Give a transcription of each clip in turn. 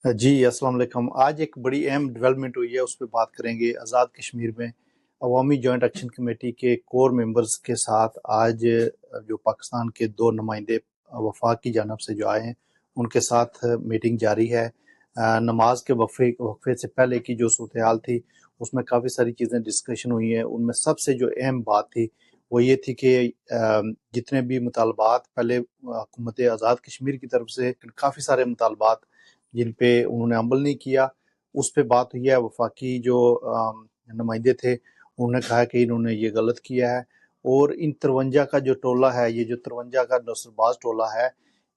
जी, अस्सलाम वालेकुम। आज एक बड़ी अहम डेवलपमेंट हुई है, उस पे बात करेंगे। आज़ाद कश्मीर में अवामी जॉइंट एक्शन कमेटी के कोर मेंबर्स के साथ आज जो पाकिस्तान के 2 नुमाइंदे वफाक की जानिब से जो आए हैं, उनके साथ मीटिंग जारी है। नमाज के वक्फे से पहले की जो सूरत-ए-हाल थी, उसमें काफ़ी सारी चीज़ें डिस्कशन हुई हैं। उनमें सबसे जो अहम बात थी, वो ये थी कि जितने भी मुतालबात पहले हुकूमत आज़ाद कश्मीर की तरफ से काफ़ी सारे मुतालबात जिन पे उन्होंने अमल नहीं किया, उस पे बात हुई है। वफाकी जो नुमाइंदे थे, उन्होंने कहा कि इन्होंने ये गलत किया है और इन 53 का जो टोला है, ये जो 53 का नौसरबाज टोला है,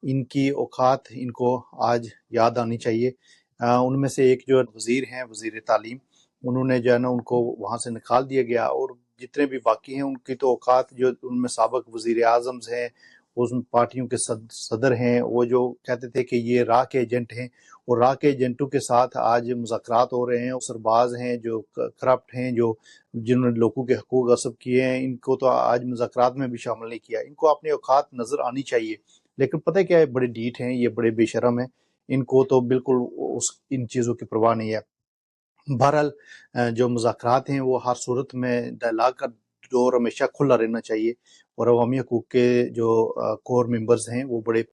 इनकी औकात इनको आज याद आनी चाहिए। उनमें से एक जो वज़ीर हैं, वज़ीर तालीम, उन्होंने जो है ना उनको वहाँ से निकाल दिया गया और जितने भी बाकी हैं उनकी तो औकात, जो उनमें साबिक वज़ीर आज़म्स हैं, उस पार्टियों के सदर हैं, वो जो कहते थे कि ये राह के एजेंट हैं, और राह के एजेंटों के साथ आज मुज़ाकरात हो रहे हैं। सरबाज हैं जो करप्ट हैं, जो जिन्होंने लोगों के हकूक गस्ब किए हैं, इनको तो आज मुज़ाकरात में भी शामिल नहीं किया। इनको अपनी औकात नज़र आनी चाहिए, लेकिन पता है क्या है, बड़े ढीठ हैं, ये बड़े बेशरम हैं। इनको तो बिल्कुल उस इन चीज़ों की परवाह नहीं है। बहरहाल जो मुज़ाकरात हैं वो हर सूरत में डायलॉग का डोर हमेशा खुला रहना चाहिए, और अवामी हकूक़ के जो कोर मेंबर्स हैं वो बड़े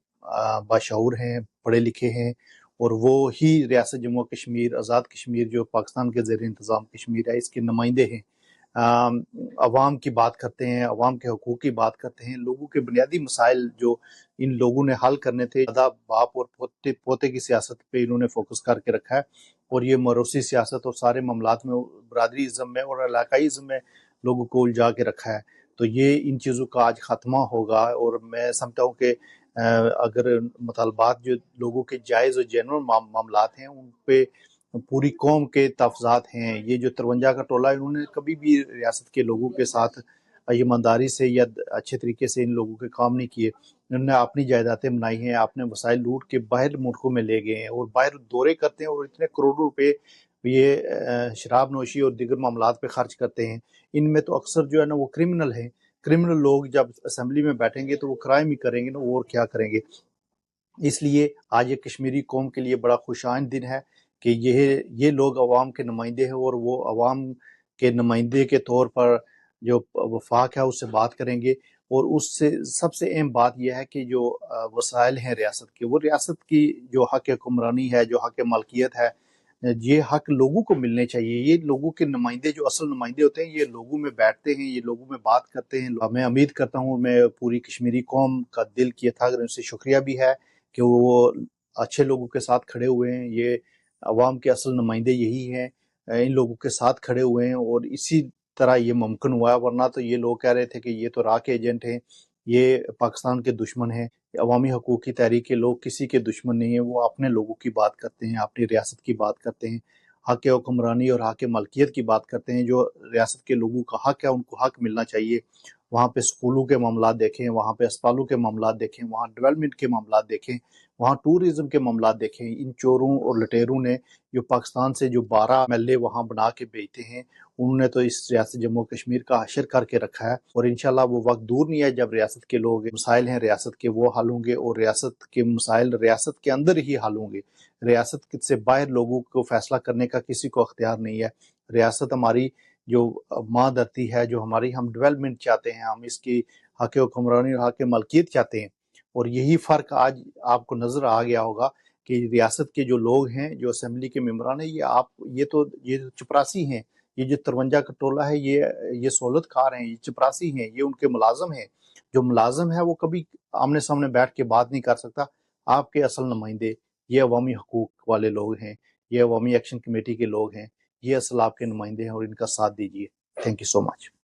बाशऊर हैं, पढ़े लिखे हैं, और वो ही रियासत जम्मू कश्मीर, आज़ाद कश्मीर जो पाकिस्तान के ज़ेर इंतज़ाम कश्मीर है, इसके नुमाइंदे हैं। अवाम की बात करते हैं, अवाम के हकूक़ की बात करते हैं, लोगों के बुनियादी मसाइल जो इन लोगों ने हल करने थे, दादा बाप और पोते पोते की सियासत पे इन्होंने फोकस करके रखा है, और ये मरोसी सियासत और सारे मामलात में बरादरीज़म में और इलाकाईज़म में लोगों को उलझा के रखा है। तो ये इन चीज़ों का आज ख़त्मा होगा, और मैं समझता हूँ कि अगर मुतालबात जो लोगों के जायज़ और जेन्युइन मामलात हैं, उन पे पूरी कौम के तहफ़्ज़ात हैं। ये जो 53 का टोला है, इन्होंने कभी भी रियासत के लोगों के साथ ईमानदारी से या अच्छे तरीके से इन लोगों के काम नहीं किए। इन्होंने अपनी जायदादें बनाई हैं, अपने वसाइल लूट के बाहर मुल्कों में ले गए हैं, और बाहर दौरे करते हैं, और इतने करोड़ों रुपए ये शराब नोशी और दीगर मामलात पे खर्च करते हैं। इनमें तो अक्सर जो है ना वो क्रिमिनल हैं। क्रिमिनल लोग जब असेंबली में बैठेंगे तो वो क्राइम ही करेंगे ना, और क्या करेंगे। इसलिए आज ये कश्मीरी कौम के लिए बड़ा खुशाइन दिन है कि ये लोग अवाम के नुमाइंदे हैं, और वो अवाम के नुमाइंदे के तौर पर जो वफाक है उससे बात करेंगे। और उससे सबसे अहम बात यह है कि जो वसाइल हैं रियासत के, वो रियासत की जो हक हुक्मरानी है, जो हक मलकियत है, ये हक लोगों को मिलने चाहिए। ये लोगों के नुमाइंदे, जो असल नुमाइंदे होते हैं, ये लोगों में बैठते हैं, ये लोगों में बात करते हैं। मैं उम्मीद करता हूँ, मैं पूरी कश्मीरी कौम का दिल किया था, अगर उनसे शुक्रिया भी है कि वो अच्छे लोगों के साथ खड़े हुए हैं। ये अवाम के असल नुमाइंदे यही हैं, इन लोगों के साथ खड़े हुए हैं, और इसी तरह ये मुमकिन हुआ है। वरना तो ये लोग कह रहे थे कि ये तो राह के एजेंट हैं, ये पाकिस्तान के दुश्मन हैं। अवामी हकूक़ की तहरीक के लोग किसी के दुश्मन नहीं है, वो अपने लोगों की बात करते हैं, अपनी रियासत की बात करते हैं, हक हुक्मरानी और हक मलकियत की बात करते हैं। जो रियासत के लोगों का हक है, उनको हक मिलना चाहिए। वहाँ पे स्कूलों के मामलात देखें, वहाँ पे अस्पतालों के मामलात देखें, वहाँ डेवलपमेंट के मामलात देखें, वहाँ टूरिज्म के मामलात देखें। इन चोरों और लुटेरों ने जो पाकिस्तान से जो 12 एमएलए वहाँ बना के भेजते हैं, उन्होंने तो इस रियासत जम्मू कश्मीर का हशर करके रखा है। और इंशाल्लाह वो वक्त दूर नहीं है जब रियासत के लोग मसाइल हैं रियासत के, वो हल होंगे, और रियासत के मसाइल रियासत के अंदर ही हल होंगे। रियासत से बाहर लोगों को फैसला करने का किसी को अख्तियार नहीं है। रियासत हमारी जो माँ धरती है, जो हमारी, हम डेवलपमेंट चाहते हैं, हम इसकी हक हुक्मरानी और हक मलकियत चाहते हैं। और यही फ़र्क आज आपको नज़र आ गया होगा कि रियासत के जो लोग हैं, जो असेंबली के मेंबरान हैं, ये चपरासी हैं। ये जो 53 का टोला है, ये सहूलतकार हैं, ये चपरासी हैं, ये उनके मुलाजम हैं। जो मुलाजम है वो कभी आमने सामने बैठ के बात नहीं कर सकता। आपके असल नुमाइंदे ये अवामी हकूक वाले लोग हैं, ये अवामी एक्शन कमेटी के लोग हैं, ये असल आपके नुमाइंदे हैं, और इनका साथ दीजिए। Thank you so much.